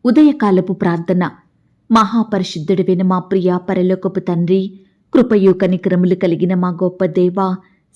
ఉదయకాలపు ప్రార్థన. మహాపరిశుద్ధుడివైన మా ప్రియ పరలోకపు తండ్రి, కృపయు కనికరములు కలిగిన మా గొప్ప దేవా,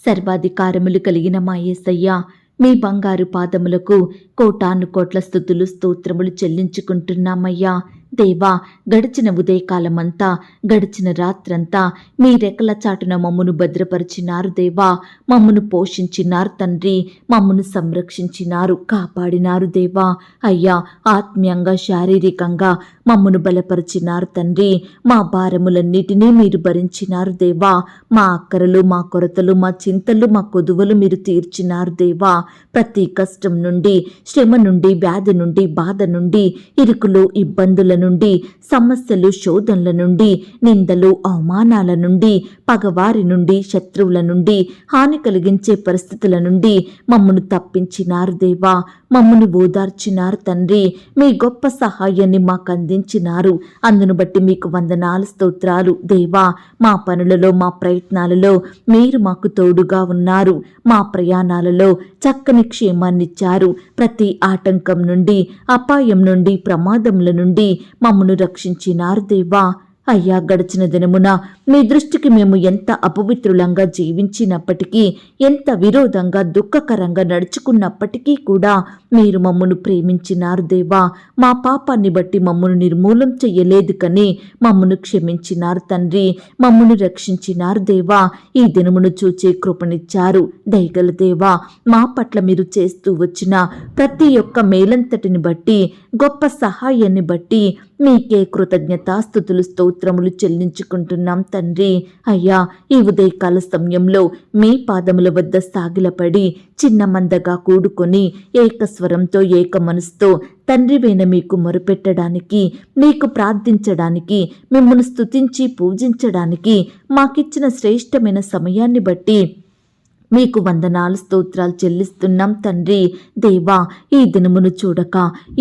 సర్వాధికారములు కలిగిన మా యేసయ్య, మీ బంగారు పాదములకు కోటాను కోట్ల స్తుతులు స్తోత్రములు చెల్లించుకుంటున్నామయ్యా. దేవా, గడిచిన ఉదయకాలమంతా, గడిచిన రాత్రంతా మీ రెక్కల చాటున మమ్మను భద్రపరిచినారు దేవా. మమ్మను పోషించినారు తండ్రి, మమ్మను సంరక్షించినారు, కాపాడినారు దేవా. అయ్యా, ఆత్మీయంగా శారీరకంగా మమ్మను బలపరిచినారు తండ్రి. మా భారములన్నిటినీ మీరు భరించినారు దేవా. మా అక్కరలు, మా కొరతలు, మా చింతలు, మా కొదువలు మీరు తీర్చినారు దేవా. ప్రతి కష్టం నుండి, శ్రమ నుండి, వ్యాధి నుండి, బాధ నుండి, ఇరుకులు, ఇబ్బందుల నుండి, సమస్యలు, శోధనల నుండి, నిందలు, అవమానాల నుండి, పగవారి నుండి, శత్రువుల నుండి, హాని కలిగించే పరిస్థితుల నుండి మమ్మను తప్పించినారు దేవా. మమ్మను ఓదార్చినారు తండ్రి. మీ గొప్ప సహాయాన్ని మాకు అందించినారు. అందును బట్టి మీకు వందనాలు, స్తోత్రాలు దేవా. మా పనులలో, మా ప్రయత్నాలలో మీరు మాకు తోడుగా ఉన్నారు. మా ప్రయాణాలలో చక్కని క్షేమాన్నిచ్చారు. ప్రతి ఆటంకం నుండి, అపాయం నుండి, ప్రమాదముల నుండి మమ్మను రక్షించినారు దేవా. అయ్యా, గడిచిన దినమున మీ దృష్టికి మేము ఎంత అపవిత్రులంగా జీవించినప్పటికీ, ఎంత విరోధంగా దుఃఖకరంగా నడుచుకున్నప్పటికీ కూడా మీరు మమ్మను ప్రేమించినారు దేవా. మా పాపాన్ని బట్టి మమ్మను నిర్మూలం చెయ్యలేదు కానీ మమ్మను క్షమించినారు తండ్రి. మమ్మను రక్షించినారు దేవా. ఈ దినమును చూచే కృపనిచ్చారు దయగల దేవా. మా పట్ల మీరు చేస్తూ వచ్చిన ప్రతి ఒక్క మేలంతటిని బట్టి, గొప్ప సహాయాన్ని బట్టి మీకే కృతజ్ఞతాస్తుతులు స్తోత్రములు చెల్లించుకుంటున్నాం తండ్రి. అయ్యా, ఈ ఉదయకాల సమయంలో మీ పాదముల వద్ద సాగిలపడి చిన్న మందగా కూడుకొని ఏకస్వరంతో, ఏక మనసుతో తండ్రివైన మీకు మొరపెట్టడానికి, మీకు ప్రార్థించడానికి, మిమ్మల్ని స్తుతించి పూజించడానికి మాకిచ్చిన శ్రేష్టమైన సమయాన్ని బట్టి మీకు వందనాలు, స్తోత్రాలు చెల్లిస్తున్నాం తండ్రి. దేవా, ఈ దినమును చూడక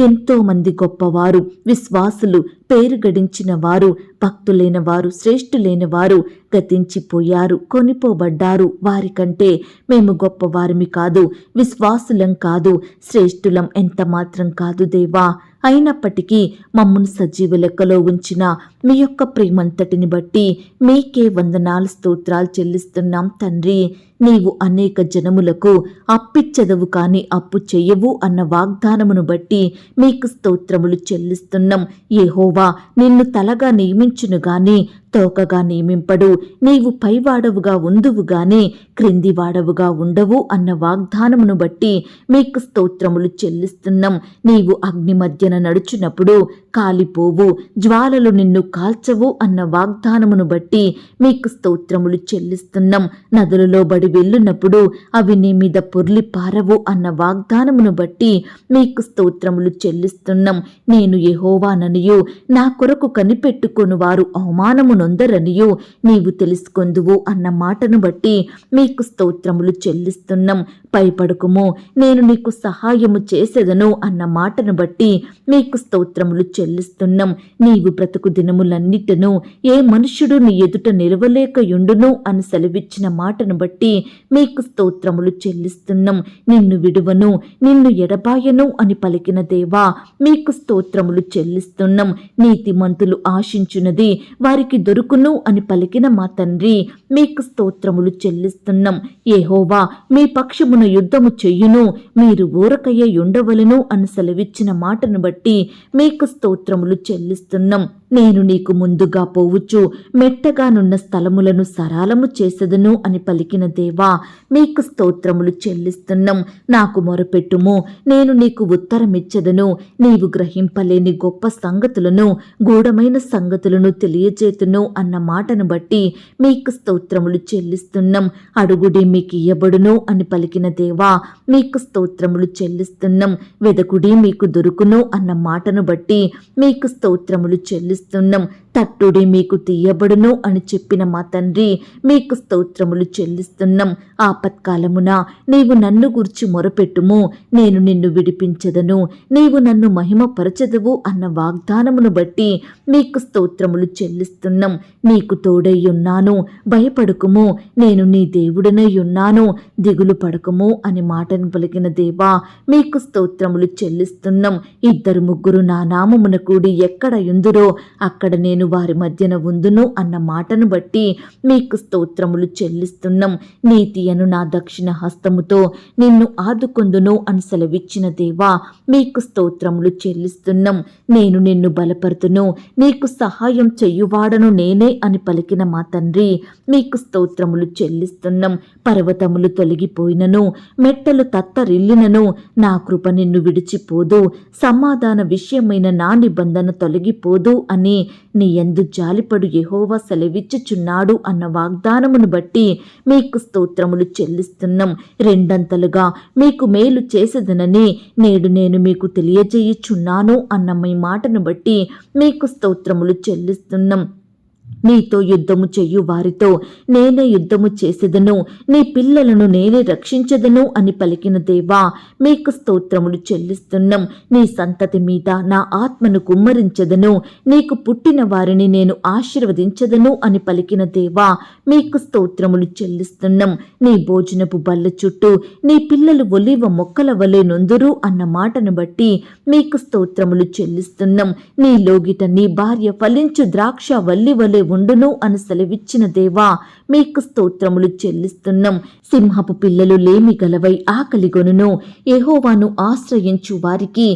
ఎంతో మంది గొప్పవారు, విశ్వాసులు, పేరు గడించిన వారు, భక్తులైన వారు, శ్రేష్ఠులైన వారు గతించిపోయారు, కొనిపోబడ్డారు. వారికంటే మేము గొప్పవారిమి కాదు, విశ్వాసులం కాదు, శ్రేష్ఠులం ఎంత మాత్రం కాదు దేవా. అయినప్పటికీ మమ్మను సజీవ లెక్కలో ఉంచిన మీ యొక్క ప్రేమంతటిని బట్టి మీకే వందనాలు, స్తోత్రాలు చెల్లిస్తున్నాం తండ్రి. నీవు అనేక జనములకు అప్పిచ్చదవు కాని అప్పు చెయ్యవు అన్న వాగ్దానమును బట్టి మీకు స్తోత్రములు చెల్లిస్తున్నాం. యెహోవా నిన్ను తలగా నియమించును గాని తోకగా నియమింపడు. నీవు పైవాడవుగా ఉందువు గాని క్రింది వాడవుగా ఉండవు అన్న వాగ్దానమును బట్టి మీకు స్తోత్రములు చెల్లిస్తున్నాం. నీవు అగ్ని మధ్యన నడుచునప్పుడు కాలిపోవు, జ్వాలలు నిన్ను కాల్చవు అన్న వాగ్దానమును బట్టి మీకు స్తోత్రములు చెల్లిస్తున్నాం. నదులలో బడి వెళ్ళునప్పుడు అవి నీ మీద పొర్లి పారవు అన్న వాగ్దానమును బట్టి మీకు స్తోత్రములు చెల్లిస్తున్నాం. నేను యెహోవాననియు నా కొరకు కనిపెట్టుకొను వారు అవమానమునొందరనియు నీవు తెలుసుకొందువు అన్న మాటను బట్టి మీకు స్తోత్రములు చెల్లిస్తున్నాం. భయపడకుము, నేను నీకు సహాయము చేసేదను అన్న మాటను బట్టి మీకు స్తోత్రములు చెల్లిస్తున్నాం. నీవు బ్రతుకు దినములన్నిటను ఏ మనుష్యుడు నీ ఎదుట నిలవలేకయుండును అని సెలవిచ్చిన మాటను బట్టి మీకు స్తోత్రములు చెల్లిస్తున్నాం. నిన్ను విడువను, నిన్ను ఎడబాయను అని పలికిన దేవా మీకు స్తోత్రములు చెల్లిస్తున్నాం. నీతిమంతులు ఆశించున్నది వారికి దొరుకును అని పలికిన మా తండ్రి మీకు స్తోత్రములు చెల్లిస్తున్నాం. యెహోవా మీ పక్షమున యుద్ధము చెయ్యును, మీరు ఊరకయ్య ఉండవలను అని సెలవిచ్చిన మాటను బట్టి మీకు స్తోత్రములు చెల్లిస్తున్నాం. నేను నీకు ముందుగా పోవచ్చు, మెట్టగానున్న స్థలములను సరాలము చేసెదను అని పలికిన దేవా మీకు స్తోత్రములు చెల్లిస్తున్నాం. నాకు మొరపెట్టుము, నేను నీకు ఉత్తరమిచ్చెదను. నీవు గ్రహింపలేని గొప్ప సంగతులను, గూఢమైన సంగతులను తెలియజేతును అన్న మాటను బట్టి మీకు స్తోత్రములు చెల్లిస్తున్నాం. అడుగుడి మీకు ఇయ్యబడును అని పలికిన దేవా మీకు స్తోత్రములు చెల్లిస్తున్నాం. వెదకుడి మీకు దొరుకును అన్న మాటను బట్టి మీకు స్తోత్రములు చెల్లిస్తున్నాం. తట్టుడి మీకు తీయబడును అని చెప్పిన మా తండ్రి, మీకు స్తోత్రములు చెల్లిస్తున్నాం. ఆపత్కాలమున నీవు నన్ను గూర్చి మొరపెట్టుము, నేను నిన్ను విడిపించదను, నీవు నన్ను మహిమపరచదవు అన్న వాగ్దానమును బట్టి మీకు స్తోత్రములు చెల్లిస్తున్నాం. నీకు తోడై ఉన్నాను, భయపడకుము, నేను నీ దేవుడనై ఉన్నాను, దిగులు పడకము అని మాటను పలికిన దేవా, మీకు స్తోత్రములు చెల్లిస్తున్నాం. 2-3 నా నామమున కూడి ఎక్కడ యుందురో అక్కడ నేను వారి మధ్యన ఉందును అన్న మాటను బట్టి మీకు స్తోత్రములు చెల్లిస్తున్నాం. నీతి అను నా దక్షిణ హస్తముతో నిన్ను ఆదుకొందును అని సెలవిచ్చిన దేవా, మీకు స్తోత్రములు చెల్లిస్తున్నాం. నేను నిన్ను బలపరుతును, నీకు సహాయం చెయ్యువాడను నేనే అని పలికిన మా తండ్రి, మీకు స్తోత్రములు చెల్లిస్తున్నాం. పర్వతములు తొలగిపోయినను, మెట్టలు తత్తరిల్లినను, నా కృప నిన్ను విడిచిపోదు, సమాధాన విషయమైన నా నిబంధన తొలగిపోదు అని నీ యందు జాలిపడు యెహోవా సెలవిచ్చుచున్నాడు అన్న వాగ్దానమును బట్టి మీకు స్తోత్రములు చెల్లిస్తున్నాం. 2 మీకు మేలు చేసేదనని నేడు నేను మీకు తెలియజేయుచున్నాను అన్న మీ మాటను బట్టి మీకు స్తోత్రములు చెల్లిస్తున్నాం. నీతో యుద్ధము చెయ్యు వారితో నేనే యుద్ధము చేసేదను, నీ పిల్లలను నేనే రక్షించదను అని పలికిన దేవా, మీకు స్తోత్రములు చెల్లిస్తున్నాం. నీ సంతతి మీద నా ఆత్మను కుమ్మరించదను, నీకు పుట్టిన వారిని నేను ఆశీర్వదించదను అని పలికిన దేవా, మీకు స్తోత్రములు చెల్లిస్తున్నాం. నీ భోజనపు బల్ల చుట్టూ నీ పిల్లలు ఒలీవ మొక్కల వలె నొందురు అన్న మాటను బట్టి మీకు స్తోత్రములు చెల్లిస్తున్నాం. నీ లోగిట నీ భార్య ఫలించు ద్రాక్ష వల్లి వలె ఉండును అని సెలవిచ్చిన దేవా, మీకు స్తోత్రములు చెల్లిస్తున్నాం. సింహపు పిల్లలు లేమి గలవై ఆకలిగొనును, యెహోవాను ఆశ్రయించు వారికి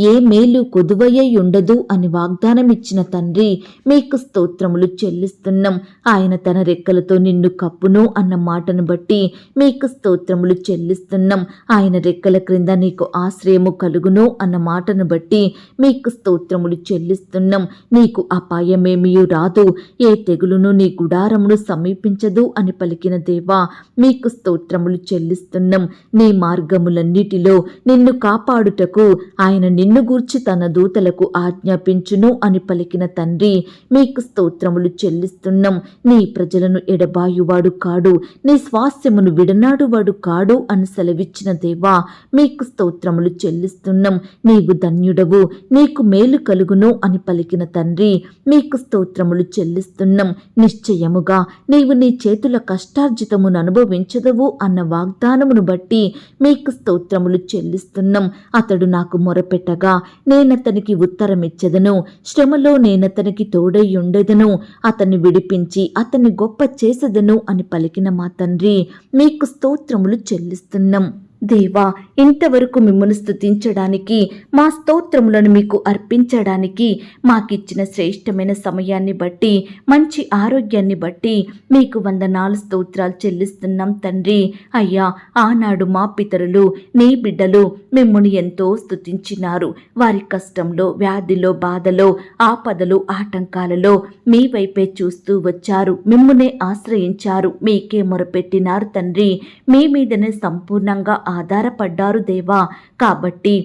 ఏ మేలు కొదువయ్యై ఉండదు అని వాగ్దానమిచ్చిన తండ్రి, మీకు స్తోత్రములు చెల్లిస్తున్నాం. ఆయన తన రెక్కలతో నిన్ను కప్పును అన్న మాటను బట్టి మీకు స్తోత్రములు చెల్లిస్తున్నాం. ఆయన రెక్కల క్రింద నీకు ఆశ్రయము కలుగును అన్న మాటను బట్టి మీకు స్తోత్రములు చెల్లిస్తున్నాం. నీకు అపాయమేమీ రాదు, ఏ తెగులును నీ గుడారమును సమీపించదు అని పలికిన దేవా, మీకు స్తోత్రములు చెల్లిస్తున్నాం. నీ మార్గములన్నిటిలో నిన్ను కాపాడుటకు ఆయన నిన్ను గూర్చి తన దూతలకు ఆజ్ఞాపించును అని పలికిన తండ్రి, మీకు స్తోత్రములు చెల్లిస్తున్నాం. నీ ప్రజలను ఎడబాయువాడు కాడు, నీ స్వాస్థ్యమును విడనాడువాడు కాడు అని సెలవిచ్చిన దేవా, మీకు స్తోత్రములు చెల్లిస్తున్నాం. నీవు ధన్యుడవు, నీకు మేలు కలుగును అని పలికిన తండ్రి, మీకు స్తోత్రములు చెల్లిస్తున్నాం. నిశ్చయముగా నీవు నీ చేతుల కష్టార్జితమును అనుభవించదవు అన్న వాగ్దానమును బట్టి మీకు స్తోత్రములు చెల్లిస్తున్నాం. అతడు నాకు మొరపెట్టగా నేనతనికి ఉత్తరమిచ్చెదను, శ్రమలో నేనతనికి తోడై ఉండెదను, అతన్ని విడిపించి అతన్ని గొప్ప చేసెదను అని పలికిన మా తండ్రి, మీకు స్తోత్రములు చెల్లిస్తున్నాం. దేవా, ఇంతవరకు మిమ్మల్ని స్తుతించడానికి, మా స్తోత్రములను మీకు అర్పించడానికి మాకిచ్చిన శ్రేష్టమైన సమయాన్ని బట్టి, మంచి ఆరోగ్యాన్ని బట్టి మీకు వందనాలు స్తోత్రాలు చెల్లిస్తున్నాం తండ్రి. అయ్యా, ఆనాడు మా పితరులు నీ బిడ్డలు మిమ్మల్ని ఎంతో స్తుతించినారు. వారి కష్టంలో, వ్యాధిలో, బాధలో, ఆపదలో, ఆటంకాలలో మీ వైపే చూస్తూ వచ్చారు, మిమ్మునే ఆశ్రయించారు, మీకే మొరపెట్టినారు తండ్రి. మీ మీదనే సంపూర్ణంగా ఆధారపడ్డారు దేవా. కాబట్టి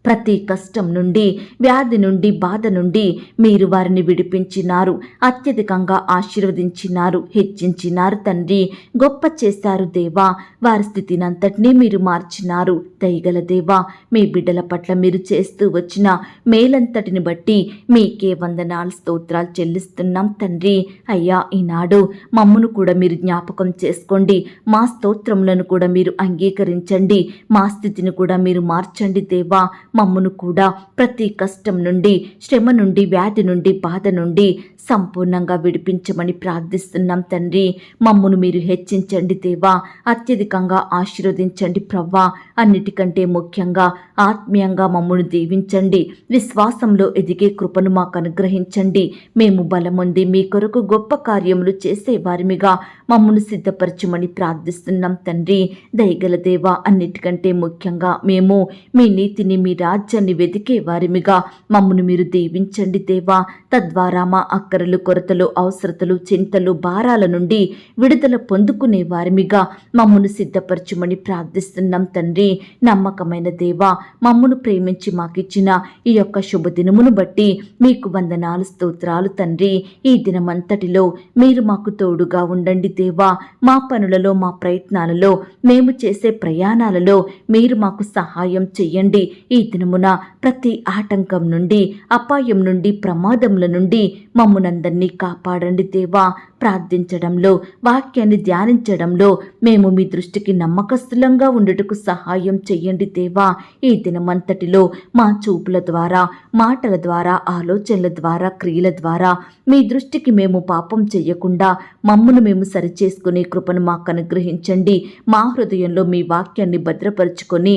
ప్రతి కష్టం నుండి, వ్యాధి నుండి, బాధ నుండి మీరు వారిని విడిపించినారు, అత్యధికంగా ఆశీర్వదించినారు, హెచ్చించినారు తండ్రి. గొప్ప చేశారు దేవా. వారి స్థితిని అంతటినీ మీరు మార్చినారు. దయగల దేవా, మీ బిడ్డల పట్ల మీరు చేస్తూ వచ్చిన మేలంతటిని బట్టి మీకే వందనాలు స్తోత్రాలు చెల్లిస్తున్నాం తండ్రి. అయ్యా, ఈనాడు మమ్మను కూడా మీరు జ్ఞాపకం చేసుకోండి, మా స్తోత్రములను కూడా మీరు అంగీకరించండి, మా స్థితిని కూడా మీరు మార్చండి దేవా. మమ్మును కూడా ప్రతి కష్టం నుండి, శ్రమ నుండి, వ్యాధి నుండి, బాధ నుండి సంపూర్ణంగా విడిపించమని ప్రార్థిస్తున్నాం తండ్రి. మమ్మును మీరు హెచ్చించండి దేవా, అత్యధికంగా ఆశీర్వదించండి ప్రవ్వా. అన్నిటికంటే ముఖ్యంగా ఆత్మీయంగా మమ్మును దీవించండి, విశ్వాసంలో ఎదిగే కృపను మాకు అనుగ్రహించండి. మేము బలముంది మీ కొరకు గొప్ప కార్యములు చేసే వారిమిగా మమ్మును సిద్ధపరచమని ప్రార్థిస్తున్నాం తండ్రి. దయగల దేవా, అన్నిటికంటే ముఖ్యంగా మేము మీ నీతిని, మీ రాజ్యాన్ని వెతికే వారిమిగా మమ్మను మీరు దీవించండి దేవా. తద్వారా మా అక్కరలు, కొరతలు, అవసరతలు, చింతలు, భారాల నుండి విడుదల పొందుకునే వారిమిగా మమ్మను సిద్ధపరచుమని ప్రార్థిస్తున్నాం తండ్రి. నమ్మకమైన దేవా, మమ్మను ప్రేమించి మాకిచ్చిన ఈ యొక్క శుభదినమును బట్టి మీకు వందనాలు, స్తోత్రాలు తండ్రి. ఈ దినమంతటిలో మీరు మాకు తోడుగా ఉండండి దేవా. మా పనులలో, మా ప్రయత్నాలలో, మేము చేసే ప్రయాణాలలో మీరు మాకు సహాయం చెయ్యండి. ఈ దినమున ప్రతి ఆటంకం నుండి, అపాయం నుండి, ప్రమాదముల నుండి మమ్మునందరినీ కాపాడండి దేవా. ప్రార్థించడంలో, వాక్యాన్ని ధ్యానించడంలో మేము మీ దృష్టికి నమ్మకస్తులంగా ఉండుటకు సహాయం చెయ్యండి దేవా. ఈ దినమంతటిలో మా చూపుల ద్వారా, మాటల ద్వారా, ఆలోచనల ద్వారా, క్రియల ద్వారా మీ దృష్టికి మేము పాపం చెయ్యకుండా మమ్మను మేము సరిచేసుకునే కృపను మాకు అనుగ్రహించండి. మా హృదయంలో మీ వాక్యాన్ని భద్రపరుచుకొని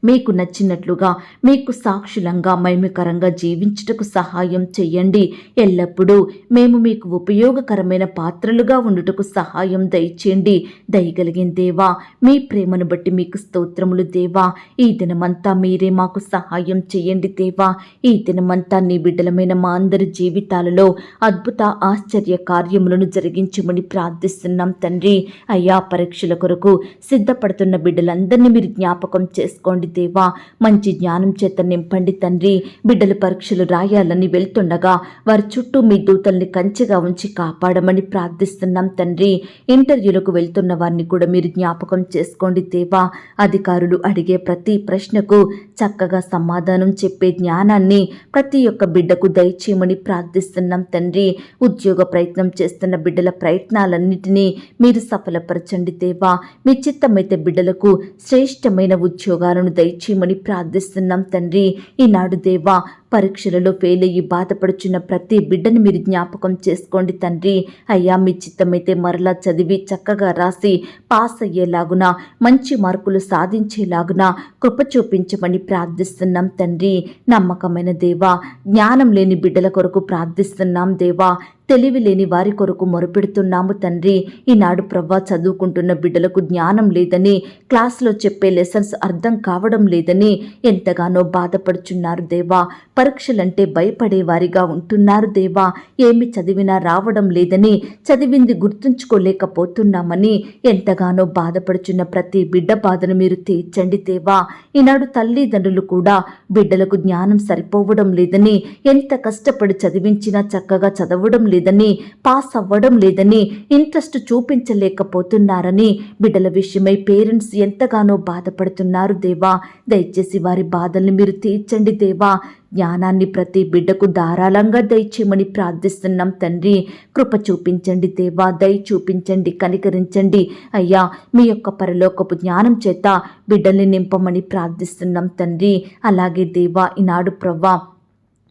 మీకు నచ్చినట్లుగా, మీకు సాక్షులంగా, మహిమకరంగా జీవించుటకు సహాయం చెయ్యండి. ఎల్లప్పుడూ మేము మీకు ఉపయోగకరమైన పాత్రలుగా ఉండుటకు సహాయం దయచేయండి. దయగలిగిన దేవా, మీ ప్రేమను బట్టి మీకు స్తోత్రములు దేవా. ఈ దినమంతా మీరే మాకు సహాయం చెయ్యండి దేవా. ఈ దినమంతా నీ బిడ్డలమైన మా అందరి జీవితాలలో అద్భుత ఆశ్చర్య కార్యములను జరిగించమని ప్రార్థిస్తున్నాం తండ్రి. అయ్యా, పరీక్షల కొరకు సిద్ధపడుతున్న బిడ్డలందరినీ మీరు జ్ఞాపకం చేసుకోండి దేవా. మంచి జ్ఞానం చేత నింపండి తండ్రి. బిడ్డలు పరీక్షలు రాయాలని వెళ్తుండగా వారి చుట్టూ మీ దూతల్ని కంచెగా ఉంచి కాపాడమని ప్రార్థిస్తున్నాం తండ్రి. ఇంటర్వ్యూలకు వెళ్తున్న వారిని కూడా మీరు జ్ఞాపకం చేసుకోండి దేవా. అధికారులు అడిగే ప్రతి ప్రశ్నకు చక్కగా సమాధానం చెప్పే జ్ఞానాన్ని ప్రతి ఒక్క బిడ్డకు దయచేయమని ప్రార్థిస్తున్నాం తండ్రి. ఉద్యోగ ప్రయత్నం చేస్తున్న బిడ్డల ప్రయత్నాలన్నిటినీ మీరు సఫలపరచండి దేవా. మీ చిత్తమైతే బిడ్డలకు శ్రేష్టమైన ఉద్యోగాలను దయచేయమని ప్రార్థిస్తున్నాం తండ్రి. ఈనాడు దేవా, పరీక్షలలో ఫెయిల్ అయ్యి బాధపడుచున్న ప్రతి బిడ్డని మీరు జ్ఞాపకం చేసుకోండి తండ్రి. అయ్యా, మీ చిత్తమైతే మరలా చదివి చక్కగా రాసి పాస్ అయ్యేలాగున, మంచి మార్కులు సాధించేలాగున కృప చూపించమని ప్రార్థిస్తున్నాం తండ్రి. నమ్మకమైన దేవా, జ్ఞానం లేని బిడ్డల కొరకు ప్రార్థిస్తున్నాం దేవా. తెలివి లేని వారి కొరకు మొరపెడుతున్నాము తండ్రి. ఈనాడు ప్రవ్వా, చదువుకుంటున్న బిడ్డలకు జ్ఞానం లేదని, క్లాసులో చెప్పే లెసన్స్ అర్థం కావడం లేదని ఎంతగానో బాధపడుచున్నారు దేవా. పరీక్షలంటే భయపడేవారిగా ఉంటున్నారు దేవా. ఏమి చదివినా రావడం లేదని, చదివింది గుర్తుంచుకోలేకపోతున్నామని ఎంతగానో బాధపడుచున్న ప్రతి బిడ్డ బాధను మీరు తీర్చండి దేవా. ఈనాడు తల్లిదండ్రులు కూడా బిడ్డలకు జ్ఞానం సరిపోవడం లేదని, ఎంత కష్టపడి చదివించినా చక్కగా చదవడం లేదని, పాస్ అవ్వడం లేదని, ఇంట్రెస్ట్ చూపించలేకపోతున్నారని బిడ్డల విషయమై పేరెంట్స్ ఎంతగానో బాధపడుతున్నారు దేవా. దయచేసి వారి బాధల్ని మీరు తీర్చండి దేవా. జ్ఞానాన్ని ప్రతి బిడ్డకు ధారాళంగా దయచేయమని ప్రార్థిస్తున్నాం తండ్రి. కృప చూపించండి దేవా. దయ చూపించండి, కనికరించండి అయ్యా. మీ యొక్క పరలోకపు జ్ఞానం చేత బిడ్డల్ని నింపమని ప్రార్థిస్తున్నాం తండ్రి. అలాగే దేవా, ఈనాడు ప్రవ్వా,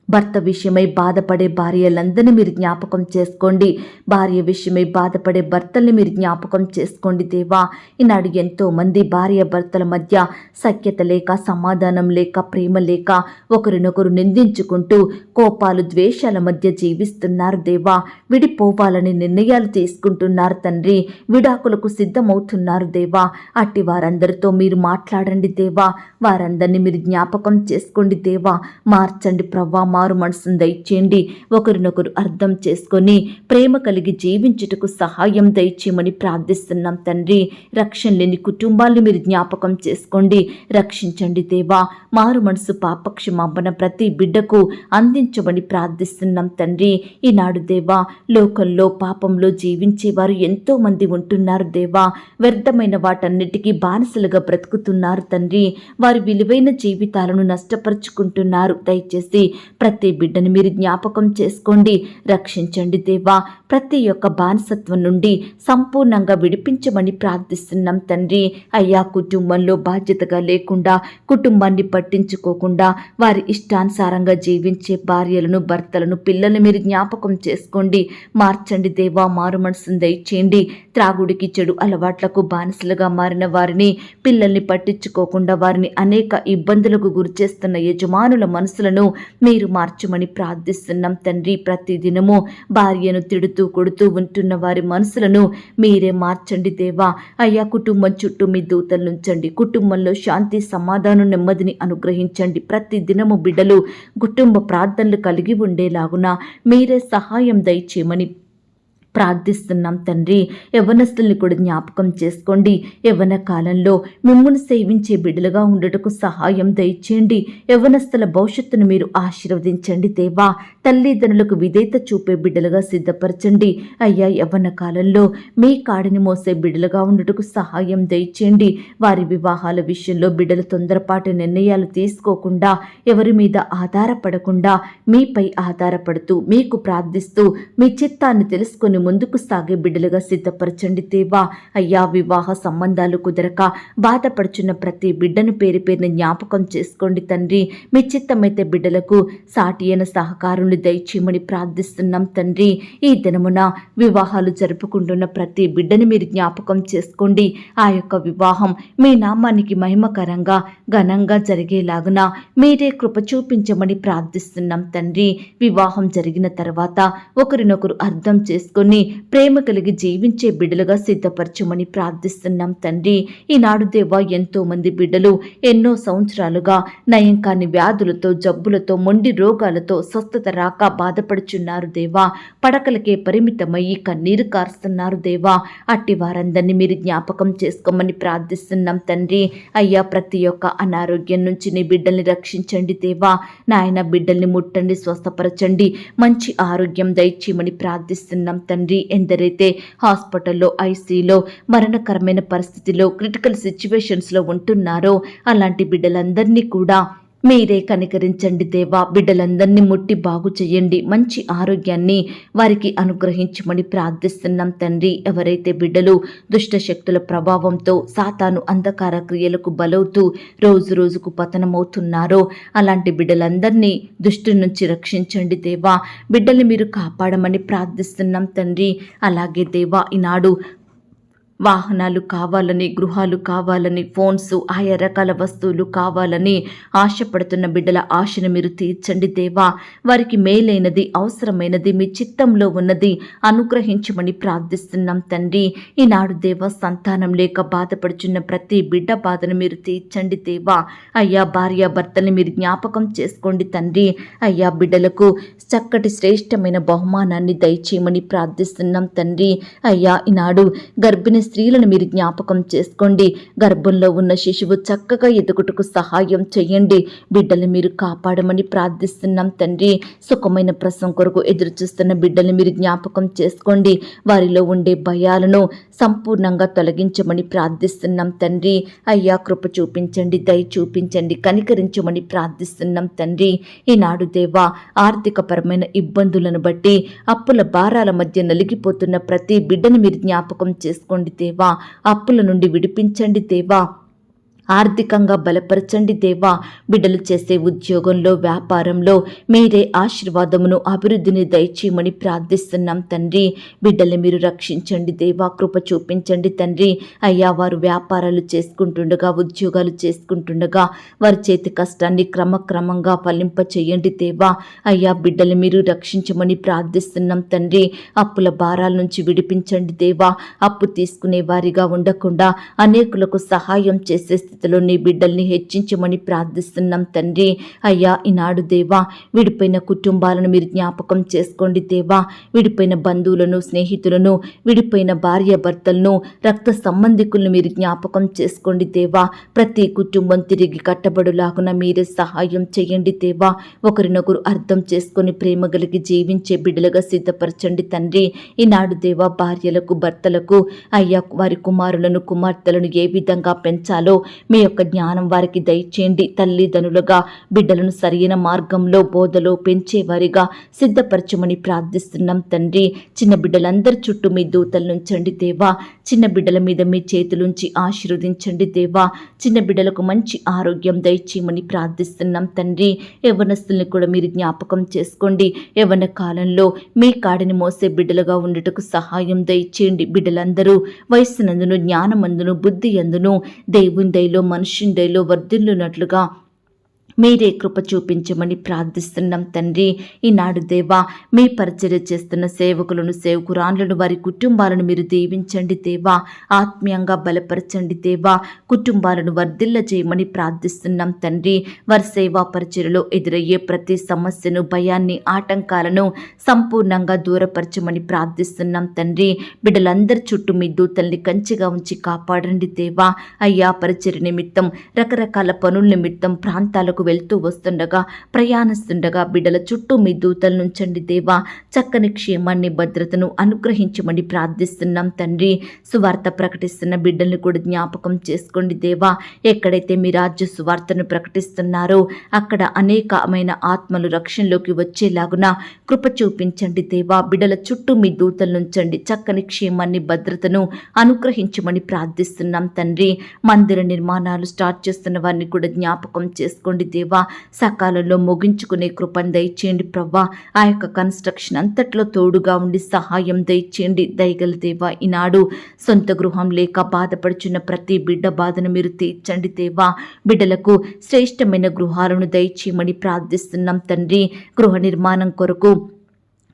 భర్త విషయమై బాధపడే భార్యలందరినీ మీరు జ్ఞాపకం చేసుకోండి. భార్య విషయమై బాధపడే భర్తల్ని మీరు జ్ఞాపకం చేసుకోండి దేవా. ఈనాడు ఎంతో మంది భార్య భర్తల మధ్య సఖ్యత లేక, సమాధానం లేక, ప్రేమ లేక ఒకరినొకరు నిందించుకుంటూ కోపాలు, ద్వేషాల మధ్య జీవిస్తున్నారు దేవా. విడిపోవాలని నిర్ణయాలు తీసుకుంటున్నారు తండ్రి. విడాకులకు సిద్ధమవుతున్నారు దేవా. అట్టి వారందరితో మీరు మాట్లాడండి దేవా. వారందరినీ మీరు జ్ఞాపకం చేసుకోండి దేవా. మార్చండి ప్రవ్వా. మారు మనసును దయచేయండి. ఒకరినొకరు అర్థం చేసుకొని ప్రేమ కలిగి జీవించుటకు సహాయం దయచేయమని ప్రార్థిస్తున్నాం తండ్రి. రక్షణ లేని కుటుంబాలను మీరు జ్ఞాపకం చేసుకోండి. రక్షించండి దేవా. మారు మనసు, పాపక్షమాపణ ప్రతి బిడ్డకు అందించమని ప్రార్థిస్తున్నాం తండ్రి. ఈనాడు దేవా, లోకంలో పాపంలో జీవించేవారు ఎంతో మంది ఉంటున్నారు దేవా. వ్యర్థమైన వాటన్నిటికీ బానిసలుగా బ్రతుకుతున్నారు తండ్రి. వారి విలువైన జీవితాలను నష్టపరుచుకుంటున్నారు. దయచేసి ప్రతి బిడ్డని మీరు జ్ఞాపకం చేసుకోండి. రక్షించండి దేవా. ప్రతి ఒక్క బానిసత్వం నుండి సంపూర్ణంగా విడిపించమని ప్రార్థిస్తున్నాం తండ్రి. అయ్యా, కుటుంబంలో బాధ్యతగా లేకుండా, కుటుంబాన్ని పట్టించుకోకుండా వారి ఇష్టానుసారంగా జీవించే భార్యలను, భర్తలను, పిల్లలను మీరు జ్ఞాపకం చేసుకోండి. మార్చండి దేవా. మారు మనసును దయచేయండి. త్రాగుడికి, చెడు అలవాట్లకు బానిసలుగా మారిన వారిని, పిల్లల్ని పట్టించుకోకుండా వారిని అనేక ఇబ్బందులకు గురిచేస్తున్న యజమానుల మనసులను మీరు మార్చమని ప్రార్థిస్తున్నాం తండ్రి. ప్రతిదినము భార్యను తిడుతూ కొడుతూ ఉంటున్న వారి మనసులను మీరే మార్చండి దేవా. అయ్యా, కుటుంబం చుట్టూ మీ దూతలు ఉంచండి. కుటుంబంలో శాంతి, సమాధానం, నెమ్మదిని అనుగ్రహించండి. ప్రతి దినము బిడ్డలు కుటుంబ ప్రార్థనలు కలిగి ఉండేలాగున మీరే సహాయం దయచేయమని ప్రార్థిస్తున్నాం తండ్రి. యవ్వనస్తుల్ని కూడా జ్ఞాపకం చేసుకోండి. యవ్వన కాలంలో మిమ్మును సేవించే బిడ్డలుగా ఉండటకు సహాయం దయచేయండి. యవ్వనస్తుల భవిష్యత్తును మీరు ఆశీర్వదించండి దేవా. తల్లిదండ్రులకు విధేయత చూపే బిడ్డలుగా సిద్ధపరచండి. అయ్యా, యవ్వన కాలంలో మీ కాడిని మోసే బిడ్డలుగా ఉండటకు సహాయం దయచేయండి. వారి వివాహాల విషయంలో బిడ్డలు తొందరపాటు నిర్ణయాలు తీసుకోకుండా, ఎవరి మీద ఆధారపడకుండా మీపై ఆధారపడుతూ మీకు ప్రార్థిస్తూ మీ చిత్తాన్ని తెలుసుకొని ముందుకు సాగే బిడ్డలుగా సిద్ధపరచండి దేవా. అయ్యా, వివాహ సంబంధాలు కుదరక బాధపడుచున్న ప్రతి బిడ్డను పేరు పేరున జ్ఞాపకం చేసుకోండి తండ్రి. మీ చిత్తమైతే బిడ్డలకు సాటి అయిన సహకారులు దయచేయమని ప్రార్థిస్తున్నాం తండ్రి. ఈ దినమున వివాహాలు జరుపుకుంటున్న ప్రతి బిడ్డను మీరు జ్ఞాపకం చేసుకోండి. ఆ యొక్క వివాహం మీ నామానికి మహిమకరంగా ఘనంగా జరిగేలాగున మీరే కృప చూపించమని ప్రార్థిస్తున్నాం తండ్రి. వివాహం జరిగిన తర్వాత ఒకరినొకరు అర్థం చేసుకొని ప్రేమ కలిగి జీవించే బిడ్డలుగా సిద్ధపరచమని ప్రార్థిస్తున్నాం తండ్రి. ఈనాడు దేవా, ఎంతో మంది బిడ్డలు ఎన్నో సంవత్సరాలుగా నయం కాని వ్యాధులతో, జబ్బులతో, మొండి రోగాలతో స్వస్థత రాక బాధపడుచున్నారు దేవా. పడకలకే పరిమితమయ్యి కన్నీరు కారుస్తున్నారు దేవా. అట్టి వారందరినీ మీరు జ్ఞాపకం చేసుకోమని ప్రార్థిస్తున్నాం తండ్రి. అయ్యా, ప్రతి ఒక్క అనారోగ్యం నుంచి నీ బిడ్డల్ని రక్షించండి దేవా. నాయన, బిడ్డల్ని ముట్టండి, స్వస్థపరచండి, మంచి ఆరోగ్యం దయచేయమని ప్రార్థిస్తున్నాం తండ్రి. ఎందరైతే హాస్పిటల్లో, ఐసీలో, మరణకరమైన పరిస్థితిలో, క్రిటికల్ సిచ్యువేషన్స్లో ఉంటున్నారో అలాంటి బిడ్డలందరినీ కూడా మీరే కనికరించండి దేవా. బిడ్డలందరినీ ముట్టి బాగు చేయండి. మంచి ఆరోగ్యాన్ని వారికి అనుగ్రహించమని ప్రార్థిస్తున్నాం తండ్రి. ఎవరైతే బిడ్డలు దుష్ట శక్తుల ప్రభావంతో, సాతాను అంధకార క్రియలకు బలవుతూ రోజు రోజుకు పతనమవుతున్నారో అలాంటి బిడ్డలందరినీ దుష్టు నుంచి రక్షించండి దేవా. బిడ్డల్ని మీరు కాపాడమని ప్రార్థిస్తున్నాం తండ్రి. అలాగే దేవా, ఈనాడు వాహనాలు కావాలని, గృహాలు కావాలని, ఫోన్స్, ఆయా రకాల వస్తువులు కావాలని ఆశపడుతున్న బిడ్డల ఆశను మీరు తీర్చండి దేవా. వారికి మేలైనది, అవసరమైనది, మీ చిత్తంలో ఉన్నది అనుగ్రహించమని ప్రార్థిస్తున్నాం తండ్రి. ఈనాడు దేవా, సంతానం లేక బాధపడుచున్న ప్రతి బిడ్డ బాధను మీరు తీర్చండి దేవా. అయ్యా, భార్యాభర్తల్ని మీరు జ్ఞాపకం చేసుకోండి తండ్రి. అయ్యా, బిడ్డలకు చక్కటి శ్రేష్టమైన బహుమానాన్ని దయచేయమని ప్రార్థిస్తున్నాం తండ్రి. అయ్యా, ఈనాడు గర్భిణీ స్త్రీలను మీరు జ్ఞాపకం చేసుకోండి. గర్భంలో ఉన్న శిశువు చక్కగా ఎదుగుటకు సహాయం చేయండి. బిడ్డల్ని మీరు కాపాడమని ప్రార్థిస్తున్నాం తండ్రి. సుఖమైన ప్రసవం కొరకు ఎదురు చూస్తున్న బిడ్డల్ని మీరు జ్ఞాపకం చేసుకోండి. వారిలో ఉండే భయాలను సంపూర్ణంగా తొలగించమని ప్రార్థిస్తున్నాం తండ్రి. అయ్యా, కృప చూపించండి, దయ చూపించండి, కనికరించమని ప్రార్థిస్తున్నాం తండ్రి. ఈనాడు దేవా, ఆర్థికపరమైన ఇబ్బందులను బట్టి అప్పుల భారాల మధ్య నలిగిపోతున్న ప్రతి బిడ్డను మీరు జ్ఞాపకం చేసుకోండి దేవా. అప్పుల నుండి విడిపించండి దేవా. ఆర్థికంగా బలపరచండి దేవా. బిడ్డలు చేసే ఉద్యోగంలో, వ్యాపారంలో మీరే ఆశీర్వాదమును, అభివృద్ధిని దయచేయమని ప్రార్థిస్తున్నాం తండ్రి. బిడ్డల్ని మీరు రక్షించండి దేవా. కృప చూపించండి తండ్రి. అయ్యా, వారు వ్యాపారాలు చేసుకుంటుండగా, ఉద్యోగాలు చేసుకుంటుండగా వారి చేతి కష్టాన్ని క్రమక్రమంగా ఫలింప చేయండి దేవా. అయ్యా, బిడ్డల్ని మీరు రక్షించమని ప్రార్థిస్తున్నాం తండ్రి. అప్పుల భారాల నుంచి విడిపించండి దేవా. అప్పు తీసుకునే వారిగా ఉండకుండా అనేకులకు సహాయం చేసే స్థితిలో నీ బిడ్డల్ని హెచ్చించమని ప్రార్థిస్తున్నాం తండ్రి. అయ్యా, ఈనాడు దేవా, విడిపోయిన కుటుంబాలను మీరు జ్ఞాపకం చేసుకోండి దేవా. విడిపోయిన బంధువులను, స్నేహితులను, విడిపోయిన భార్యాభర్తలను, రక్త సంబంధికులను మీరు జ్ఞాపకం చేసుకోండి దేవా. ప్రతి కుటుంబం తిరిగి కట్టబడులాగున మీరే సహాయం చేయండి దేవా. ఒకరినొకరు అర్థం చేసుకొని ప్రేమ కలిగి జీవించే బిడ్డలుగా సిద్ధపరచండి తండ్రి. ఈనాడు దేవా, భార్యలకు, భర్తలకు అయ్యా, వారి కుమారులను, కుమార్తెలను ఏ విధంగా పెంచాలో మీ యొక్క జ్ఞానం వారికి దయచేయండి. తల్లిదండ్రులుగా బిడ్డలను సరైన మార్గంలో, బోధలో పెంచేవారిగా సిద్ధపరచమని ప్రార్థిస్తున్నాం తండ్రి. చిన్న బిడ్డలందరి చుట్టూ మీ దూతలు ఉంచండి దేవా. చిన్న బిడ్డల మీద మీ చేతులుంచి ఆశీర్వదించండి దేవా. చిన్న బిడ్డలకు మంచి ఆరోగ్యం దయచేయమని ప్రార్థిస్తున్నాం తండ్రి. యవ్వనస్తుల్ని కూడా మీరు జ్ఞాపకం చేసుకోండి. యవ్వన కాలంలో మీ కాడిని మోసే బిడ్డలుగా ఉండటకు సహాయం దయచేయండి. బిడ్డలందరూ వయస్సునందును, జ్ఞానమందును, బుద్ధి అందును, దేవుని దయలో, మనుష్యుని దయలో వర్ధిల్లునట్లుగా మీరే కృప చూపించమని ప్రార్థిస్తున్నాం తండ్రి. ఈనాడు దేవా, మీ పరిచర్య చేస్తున్న సేవకులను, సేవకురాండ్లను, వారి కుటుంబాలను మీరు దీవించండి దేవా. ఆత్మీయంగా బలపరచండి దేవా. కుటుంబాలను వర్ధిల్ల చేయమని ప్రార్థిస్తున్నాం తండ్రి. వారి సేవా పరిచర్యలో ఎదురయ్యే ప్రతి సమస్యను, భయాన్ని, ఆటంకాలను సంపూర్ణంగా దూరపరచమని ప్రార్థిస్తున్నాం తండ్రి. బిడ్డలందరి చుట్టూ మీ దూతల్ని కంచిగా ఉంచి కాపాడండి దేవా. అయ్యా, పరిచర్య నిమిత్తం, రకరకాల పనుల నిమిత్తం ప్రాంతాలకు వెళ్తూ వస్తుండగా, ప్రయాణిస్తుండగా బిడ్డల చుట్టూ మీ దూతలు నుంచండి దేవా. చక్కని క్షేమాన్ని, భద్రతను అనుగ్రహించమని ప్రార్థిస్తున్నాం తండ్రి. సువార్త ప్రకటిస్తున్న బిడ్డల్ని కూడా జ్ఞాపకం చేసుకోండి దేవా. ఎక్కడైతే మీ రాజ్య సువార్తను ప్రకటిస్తున్నారో అక్కడ అనేకమైన ఆత్మలు రక్షణలోకి వచ్చేలాగున కృప చూపించండి దేవా. బిడ్డల చుట్టూ మీ దూతలు నుంచండి. చక్కని క్షేమాన్ని, భద్రతను అనుగ్రహించమని ప్రార్థిస్తున్నాం తండ్రి. మందిర నిర్మాణాలు స్టార్ట్ చేస్తున్న వారిని కూడా జ్ఞాపకం చేసుకోండి దేవా. సకాలంలో ముగించుకునే కృపను దయచేయండి ప్రవ్వా. ఆ యొక్క కన్స్ట్రక్షన్ అంతట్లో తోడుగా ఉండి సహాయం దయచేయండి దయగల దేవా. ఈనాడు సొంత గృహం లేక బాధపడుచున్న ప్రతి బిడ్డ బాధను మీరు తీర్చండి దేవా. బిడ్డలకు శ్రేష్టమైన గృహాలను దయచేయమని ప్రార్థిస్తున్నాం తండ్రి. గృహ నిర్మాణం కొరకు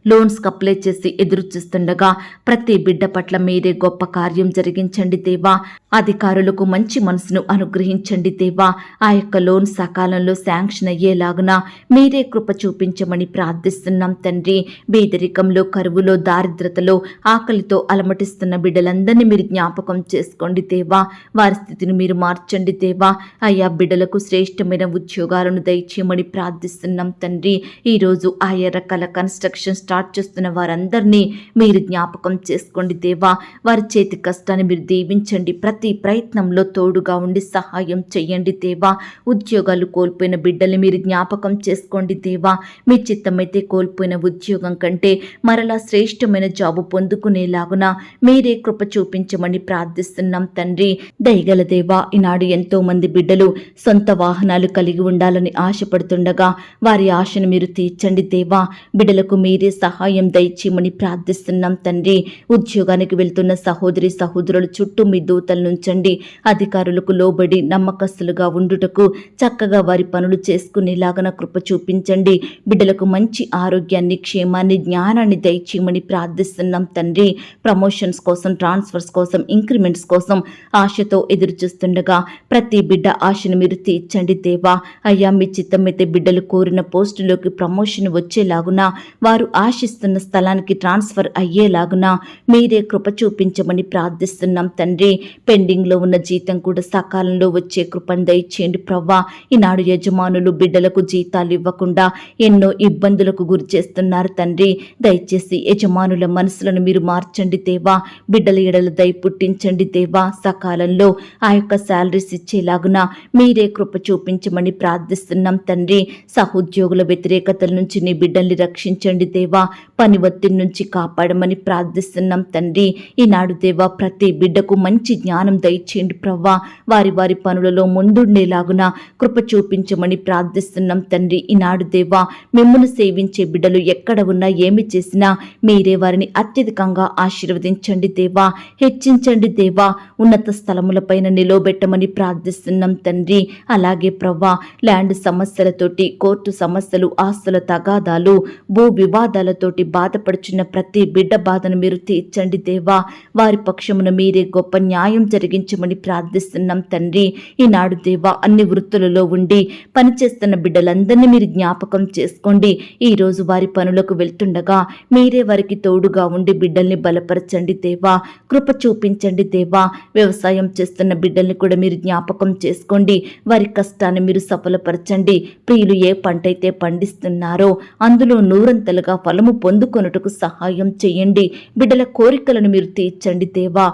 లోన్స్కి అప్లై చేసి ఎదురు చూస్తుండగా ప్రతి బిడ్డ పట్ల మీరే గొప్ప కార్యం జరిగించండి దేవా. అధికారులకు మంచి మనసును అనుగ్రహించండి దేవా. ఆ యొక్క లోన్ సకాలంలో శాంక్షన్ అయ్యేలాగున మీరే కృప చూపించమని ప్రార్థిస్తున్నాం తండ్రి. పేదరికంలో, కరువులో, దారిద్రతలో, ఆకలితో అలమటిస్తున్న బిడ్డలందరినీ మీరు జ్ఞాపకం చేసుకోండి దేవా. వారి స్థితిని మీరు మార్చండి దేవా. ఆయా బిడ్డలకు శ్రేష్టమైన ఉద్యోగాలను దయచేయమని ప్రార్థిస్తున్నాం తండ్రి. ఈరోజు ఆయా రకాల కన్స్ట్రక్షన్ స్టార్ట్ చేస్తున్న వారందరినీ మీరు జ్ఞాపకం చేసుకోండి దేవా. వారి చేతి కష్టాన్ని మీరు దీవించండి. ప్రతి ప్రయత్నంలో తోడుగా ఉండి సహాయం చెయ్యండి దేవా. ఉద్యోగాలు కోల్పోయిన బిడ్డల్ని మీరు జ్ఞాపకం చేసుకోండి దేవా. మీ చిత్తమైతే కోల్పోయిన ఉద్యోగం కంటే మరలా శ్రేష్టమైన జాబు పొందుకునేలాగున మీరే కృప చూపించమని ప్రార్థిస్తున్నాం తండ్రి. దయగల దేవా, ఈనాడు ఎంతో మంది బిడ్డలు సొంత వాహనాలు కలిగి ఉండాలని ఆశపడుతుండగా వారి ఆశను మీరు తీర్చండి దేవా. బిడ్డలకు మీరే సహాయం దయచేయమని ప్రార్థిస్తున్నాం తండ్రి. ఉద్యోగానికి వెళ్తున్న సహోదరి సహోదరుల చుట్టూ మీ దూతలు నుంచండి. అధికారులకు లోబడి నమ్మకస్తులుగా ఉండుటకు చక్కగా వారి పనులు చేసుకునేలాగన కృప చూపించండి. బిడ్డలకు మంచి ఆరోగ్యాన్ని, క్షేమాన్ని, జ్ఞానాన్ని దయచేయమని ప్రార్థిస్తున్నాం తండ్రి. ప్రమోషన్స్ కోసం, ట్రాన్స్ఫర్స్ కోసం, ఇంక్రిమెంట్స్ కోసం ఆశతో ఎదురు చూస్తుండగా ప్రతి బిడ్డ ఆశను మీరు తీర్చండి దేవా. అయ్యా, మీ చిత్తమైతే బిడ్డలు కోరిన పోస్టులోకి ప్రమోషన్ వచ్చేలాగున, వారు ఆశిస్తున్న స్థలానికి ట్రాన్స్ఫర్ అయ్యేలాగున మీరే కృప చూపించమని ప్రార్థిస్తున్నాం తండ్రి. పెండింగ్లో ఉన్న జీతం కూడా సకాలంలో వచ్చే కృపను దయచేయండి ప్రవ్వా. ఈనాడు యజమానులు బిడ్డలకు జీతాలు ఇవ్వకుండా ఎన్నో ఇబ్బందులకు గురి చేస్తున్నారు తండ్రి. దయచేసి యజమానుల మనసులను మీరు మార్చండి దేవా. బిడ్డల ఎడల దయ పుట్టించండి దేవా. సకాలంలో ఆ యొక్క శాలరీస్ ఇచ్చేలాగున మీరే కృప చూపించమని ప్రార్థిస్తున్నాం తండ్రి. సహోద్యోగుల వ్యతిరేకతల నుంచి నీ బిడ్డల్ని రక్షించండి దేవా. పని ఒత్తిడి నుంచి కాపాడమని ప్రార్థిస్తున్నాం తండ్రి. ఈనాడు దేవా, ప్రతి బిడ్డకు మంచి జ్ఞానం దయచేయండి ప్రవ్వా. వారి వారి పనులలో ముందుండేలాగున కృప చూపించమని ప్రార్థిస్తున్నాం తండ్రి. ఈనాడు దేవా, మిమ్మును సేవించే బిడ్డలు ఎక్కడ ఉన్నా, ఏమి చేసినా మీరే వారిని అత్యధికంగా ఆశీర్వదించండి దేవా. హెచ్చించండి దేవా. ఉన్నత స్థలములపైన నిలవబెట్టమని ప్రార్థిస్తున్నాం తండ్రి. అలాగే ప్రవ్వా, ల్యాండ్ సమస్యలతోటి, కోర్టు సమస్యలు, ఆస్తుల తగాదాలు, భూ వివాదాలతోటి బాధపడుచున్న ప్రతి బిడ్డ బాధను మీరు తీర్చండి దేవా. వారి పక్షమున మీరే గొప్ప న్యాయం జరిగించమని ప్రార్థిస్తున్నాం తండ్రి. ఈనాడు దేవా, అన్ని వృత్తులలో ఉండి పనిచేస్తున్న బిడ్డలందరినీ మీరు జ్ఞాపకం చేసుకోండి. ఈరోజు వారి పనులకు వెళ్తుండగా మీరే వారికి తోడుగా ఉండి బిడ్డల్ని బలపరచండి దేవా. కృప చూపించండి దేవా. వ్యవసాయం చేస్తున్న బిడ్డల్ని కూడా మీరు జ్ఞాపకం చేసుకోండి. వారి కష్టాన్ని మీరు సఫలపరచండి. ప్రియులు ఏ పంట అయితే పండిస్తున్నారో అందులో నూరంతలుగా ఫలము పొందుకొనుటకు సహాయం చేయండి. బిడ్డల కోరికలను మీరు తీర్చండి దేవా.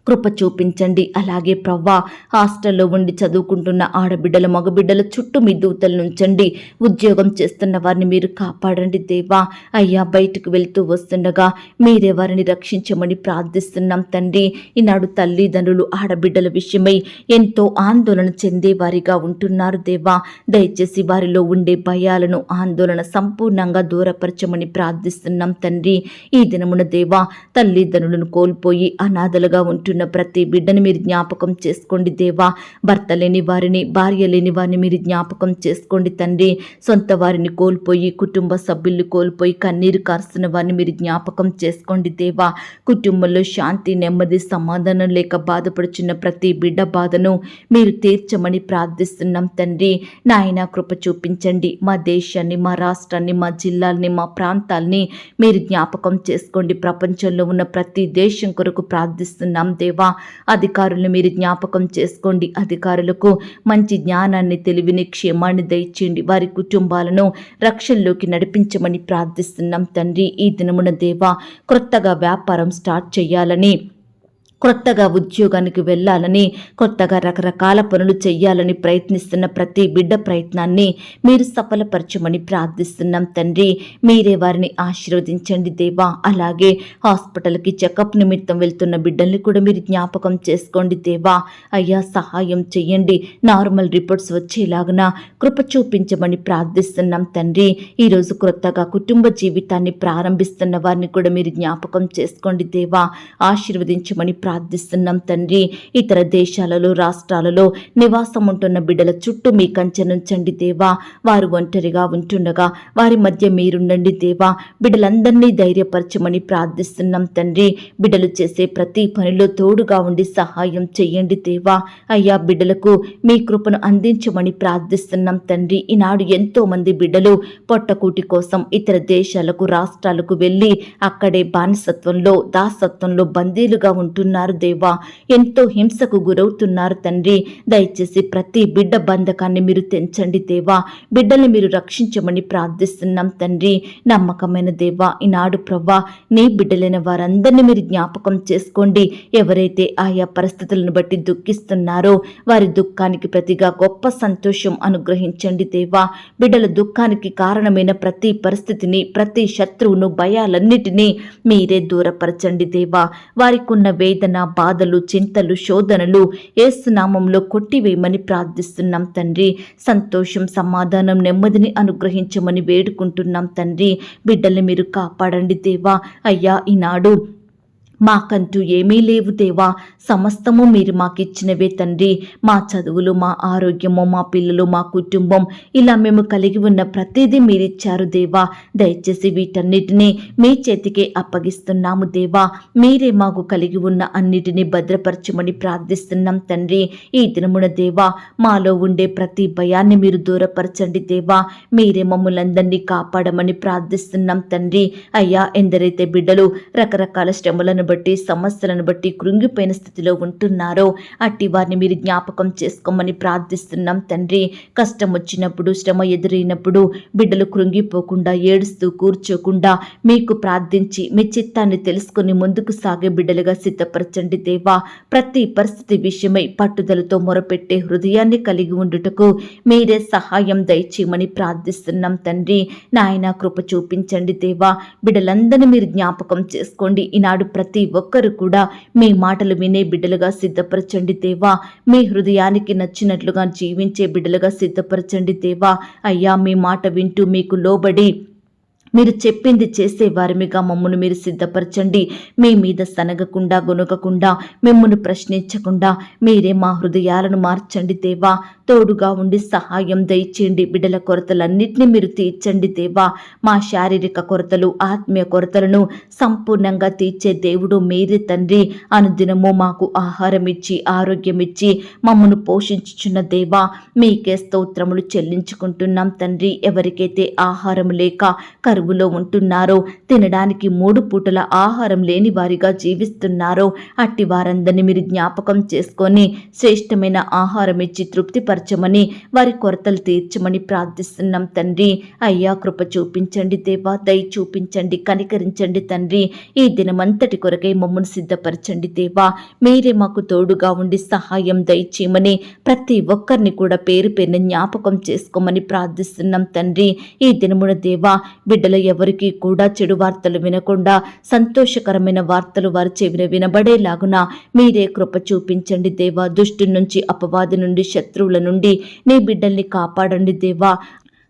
కృప చూపించండి. అలాగే ప్రవ్వా, హాస్టల్లో ఉండి చదువుకుంటున్న ఆడబిడ్డల, మగబిడ్డల చుట్టూ మీ దూతలు నుంచండి. ఉద్యోగం చేస్తున్న వారిని మీరు కాపాడండి దేవా. అయ్యా, బయటకు వెళ్తూ వస్తుండగా మీరే వారిని రక్షించమని ప్రార్థిస్తున్నాం తండ్రి. ఈనాడు తల్లిదండ్రులు ఆడబిడ్డల విషయమై ఎంతో ఆందోళన చెందేవారిగా ఉంటున్నారు దేవా. దయచేసి వారిలో ఉండే భయాలను, ఆందోళన సంపూర్ణంగా దూరపరచమని ప్రార్థిస్తున్నాం తండ్రి. ఈ దినమున దేవా, తల్లిదండ్రులను కోల్పోయి అనాథలుగా ఉంటున్నారు ఉంటున్న ప్రతి బిడ్డని మీరు జ్ఞాపకం చేసుకోండి దేవా. భర్త లేని వారిని, భార్య లేని వారిని మీరు జ్ఞాపకం చేసుకోండి తండ్రి. సొంత వారిని కోల్పోయి, కుటుంబ సభ్యులు కోల్పోయి కన్నీరు కారుస్తున్న వారిని మీరు జ్ఞాపకం చేసుకోండి దేవా. కుటుంబంలో శాంతి, నెమ్మది, సమాధానం లేక బాధపడుచున్న ప్రతి బిడ్డ బాధను మీరు తీర్చమని ప్రార్థిస్తున్నాం తండ్రి. నాయన కృప చూపించండి. మా దేశాన్ని, మా రాష్ట్రాన్ని, మా జిల్లాల్ని, మా ప్రాంతాల్ని మీరు జ్ఞాపకం చేసుకోండి. ప్రపంచంలో ఉన్న ప్రతి దేశం కొరకు ప్రార్థిస్తున్నాం దేవా. అధికారులను మీరు జ్ఞాపకం చేసుకోండి. అధికారులకు మంచి జ్ఞానాన్ని, తెలివిని, క్షేమాన్ని దయచేయండి. వారి కుటుంబాలను రక్షణలోకి నడిపించమని ప్రార్థిస్తున్నాం తండ్రి. ఈ దినమున దేవా, క్రొత్తగా వ్యాపారం స్టార్ట్ చేయాలని, కొత్తగా ఉద్యోగానికి వెళ్ళాలని, కొత్తగా రకరకాల పనులు చెయ్యాలని ప్రయత్నిస్తున్న ప్రతి బిడ్డ ప్రయత్నాన్ని మీరు సఫలపరచమని ప్రార్థిస్తున్నాం తండ్రి. మీరే వారిని ఆశీర్వదించండి దేవా. అలాగే హాస్పిటల్కి చెకప్ నిమిత్తం వెళ్తున్న బిడ్డల్ని కూడా మీరు జ్ఞాపకం చేసుకోండి దేవా. అయ్యా సహాయం చెయ్యండి. నార్మల్ రిపోర్ట్స్ వచ్చేలాగున కృప చూపించమని ప్రార్థిస్తున్నాం తండ్రి. ఈరోజు కొత్తగా కుటుంబ జీవితాన్ని ప్రారంభిస్తున్న వారిని కూడా మీరు జ్ఞాపకం చేసుకోండి దేవా. ఆశీర్వదించమని ప్రార్థిస్తున్నాం తండ్రి. ఇతర దేశాలలో, రాష్ట్రాలలో నివాసం ఉంటున్న బిడ్డల చుట్టూ మీ కంచెనుంచండి దేవా. వారు ఒంటరిగా ఉంటుండగా వారి మధ్య మీరుండండి దేవా. బిడ్డలందరినీ ధైర్యపరచమని ప్రార్థిస్తున్నాం తండ్రి. బిడ్డలు చేసే ప్రతి పనిలో తోడుగా ఉండి సహాయం చెయ్యండి దేవా. అయ్యా బిడ్డలకు మీ కృపను అందించమని ప్రార్థిస్తున్నాం తండ్రి. ఈనాడు ఎంతో మంది బిడ్డలు పొట్టకూటి కోసం ఇతర దేశాలకు, రాష్ట్రాలకు వెళ్ళి అక్కడే బానిసత్వంలో, దాసత్వంలో బందీలుగా ఉంటున్నారు దేవా. ఎంతో హింసకు గురవుతున్నారు తండ్రి. దయచేసి ప్రతి బిడ్డ బంధకాన్ని మీరు తెంచండి దేవా. బిడ్డల్ని మీరు రక్షించమని ప్రార్థిస్తున్నాం తండ్రి. నమ్మకమైన దేవా, ఈనాడు ప్రవ్వా, నీ బిడ్డలైన వారందరినీ మీరు జ్ఞాపకం చేసుకోండి. ఎవరైతే ఆయా పరిస్థితులను బట్టి దుఃఖిస్తున్నారో వారి దుఃఖానికి ప్రతిగా గొప్ప సంతోషం అనుగ్రహించండి దేవా. బిడ్డల దుఃఖానికి కారణమైన ప్రతి పరిస్థితిని, ప్రతి శత్రువును, భయాలన్నిటినీ మీరే దూరపరచండి దేవా. వారికి ఉన్న వేదన, బాధలు, చింతలు, శోధనలు యేసు నామములో కొట్టివేయమని ప్రార్థిస్తున్నాం తండ్రి. సంతోషం, సమాధానం, నెమ్మదిని అనుగ్రహించమని వేడుకుంటున్నాం తండ్రి. బిడ్డల్ని మీరు కాపాడండి దేవా. అయ్యా ఈనాడు మాకంటూ ఏమీ లేవు దేవా. సమస్తము మీరు మాకిచ్చినవే తండ్రి. మా చదువులు, మా ఆరోగ్యము, మా పిల్లలు, మా కుటుంబం, ఇలా మేము కలిగి ఉన్న ప్రతిదీ మీరిచ్చారు దేవా. దయచేసి వీటన్నిటినీ మీ చేతికే అప్పగిస్తున్నాము దేవా. మీరే మాకు కలిగి ఉన్న అన్నిటినీ భద్రపరచమని ప్రార్థిస్తున్నాం తండ్రి. ఈ దినమున దేవా, మాలో ఉండే ప్రతి భయాన్ని మీరు దూరపరచండి దేవా. మీరే మమ్ములందరినీ కాపాడమని ప్రార్థిస్తున్నాం తండ్రి. అయ్యా ఎందరైతే బిడ్డలు రకరకాల శ్రమలను బట్టి, సమస్యలను బట్టి కృంగిపోయిన స్థితిలో ఉంటున్నారో అట్టి వారిని మీరు జ్ఞాపకం చేసుకోమని ప్రార్థిస్తున్నాం తండ్రి. కష్టం వచ్చినప్పుడు, శ్రమ ఎదురైనప్పుడు బిడ్డలు కృంగిపోకుండా, ఏడుస్తూ కూర్చోకుండా మీకు ప్రార్థించి మీ చిత్తాన్ని తెలుసుకుని ముందుకు సాగే బిడ్డలుగా సిద్ధపరచండి దేవా. ప్రతి పరిస్థితి విషయమై పట్టుదలతో మొరపెట్టే హృదయాన్ని కలిగి ఉండుటకు మీరే సహాయం దయచేయమని ప్రార్థిస్తున్నాం తండ్రి. నాయన కృప చూపించండి దేవా. బిడ్డలందరినీ మీరు జ్ఞాపకం చేసుకోండి. ఈనాడు ప్రతి ఒక్కరు కూడా మీ మాటలు వినే బిడ్డలుగా సిద్ధపరచండి దేవా. మీ హృదయానికి నచ్చినట్లుగా జీవించే బిడ్డలుగా సిద్ధపరచండి దేవా. అయ్యా మీ మాట వింటూ మీకు లోబడి మీరు చెప్పింది చేసే వారిమిగా మమ్మల్ని మీరు సిద్ధపరచండి. మీ మీద సనగకుండా, గొనగకుండా, మిమ్మల్ని ప్రశ్నించకుండా మీరే మా హృదయాలను మార్చండి దేవా. తోడుగా ఉండి సహాయం దయచేయండి. బిడ్డల కొరతలన్నింటినీ మీరు తీర్చండి దేవా. మా శారీరక కొరతలు, ఆత్మీయ కొరతలను సంపూర్ణంగా తీర్చే దేవుడు మీరే తండ్రి. అనుదినము మాకు ఆహారం ఇచ్చి, ఆరోగ్యం ఇచ్చి మమ్మను పోషించుచున్న దేవా, మీకే స్తోత్రములు చెల్లించుకుంటున్నాం తండ్రి. ఎవరికైతే ఆహారం లేక కరువులో ఉంటున్నారో, తినడానికి 3 పూటల ఆహారం లేని వారిగా జీవిస్తున్నారో అట్టి వారందరినీ మీరు జ్ఞాపకం చేసుకొని శ్రేష్టమైన ఆహారం ఇచ్చి తృప్తిపరచమని, వారి కొరతలు తీర్చమని ప్రార్థిస్తున్నాం తండ్రి. అయ్యా కృప చూపించండి దేవా. దయ చూపించండి, కనికరించండి తండ్రి. ఈ దినమంతటి కొరకై మమ్మల్ని సిద్ధపరచండి దేవా. మీరే మాకు తోడుగా ఉండి సహాయం దయచేయమని, ప్రతి ఒక్కరిని కూడా పేరు పేరున జ్ఞాపకం చేసుకోమని ప్రార్థిస్తున్నాం తండ్రి. ఈ దినమున దేవా, బిడ్డలు ఎవరికి కూడా చెడు వార్తలు వినకుండా సంతోషకరమైన వార్తలు వారి చెవిన వినబడేలాగున మీరే కృప చూపించండి దేవా. దుష్టు నుంచి, అపవాది నుండి, శత్రువుల నుండి నీ బిడ్డల్ని కాపాడండి దేవా.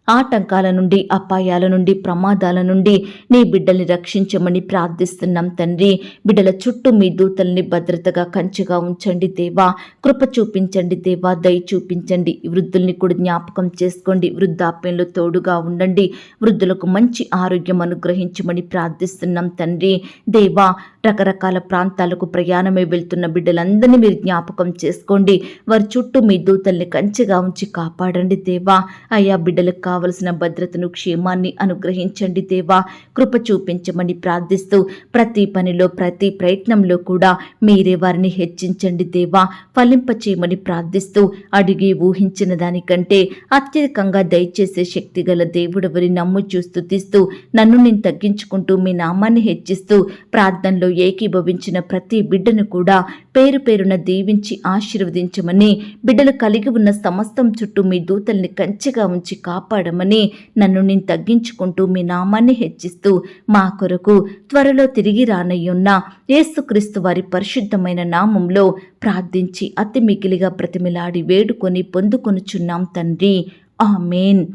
ఆటంకాల నుండి, అపాయాల నుండి, ప్రమాదాల నుండి నీ బిడ్డల్ని రక్షించమని ప్రార్థిస్తున్నాం తండ్రి. బిడ్డల చుట్టూ మీ దూతల్ని భద్రతగా కంచెగా ఉంచండి దేవా. కృప చూపించండి దేవా, దయ చూపించండి. వృద్ధుల్ని కూడా జ్ఞాపకం చేసుకోండి. వృద్ధాప్యంలో తోడుగా ఉండండి. వృద్ధులకు మంచి ఆరోగ్యం అనుగ్రహించమని ప్రార్థిస్తున్నాం తండ్రి. దేవా, రకరకాల ప్రాంతాలకు ప్రయాణమై వెళ్తున్న బిడ్డలందరినీ మీరు జ్ఞాపకం చేసుకోండి. వారి చుట్టూ మీ దూతల్ని కంచెగా ఉంచి కాపాడండి దేవా. అయా, బిడ్డలకు కావలసిన భద్రతను, క్షేమాన్ని అనుగ్రహించండి దేవా. కృప చూపించమని ప్రార్థిస్తూ ప్రతి పనిలో, ప్రతి ప్రయత్నంలో కూడా మీరే వారిని హెచ్చించండి దేవా. ఫలింపచేయమని ప్రార్థిస్తూ అడిగి ఊహించిన దానికంటే అత్యధికంగా దయచేసే శక్తిగల దేవుడవని నమ్ముచూ స్తుతిస్తూ నన్ను నేను తగ్గించుకుంటూ మీ నామాన్ని హెచ్చిస్తూ ప్రార్థనలో ఏకీభవించిన ప్రతి బిడ్డను కూడా పేరు పేరున దీవించి ఆశీర్వదించమని, బిడ్డలు కలిగి ఉన్న సమస్తం చుట్టూ మీ దూతల్ని కంచెగా ఉంచి కాపాడమని నన్ను నేను తగ్గించుకుంటూ మీ నామాన్ని హెచ్చిస్తూ మా కొరకు త్వరలో తిరిగి రానయ్యున్న యేసుక్రీస్తు వారి పరిశుద్ధమైన నామంలో ప్రార్థించి అతి మిగిలిగా ప్రతిమిలాడి వేడుకొని పొందుకొనుచున్నాం తండ్రి. ఆమేన్.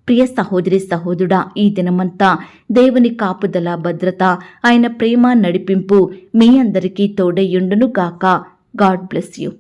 ప్రియ సహోదరి సహోదరుడా, ఈ దినమంతా దేవుని కాపుదల, భద్రత, ఆయన ప్రేమ, నడిపింపు మీ అందరికీ తోడయ్యుండును గాక. God bless you.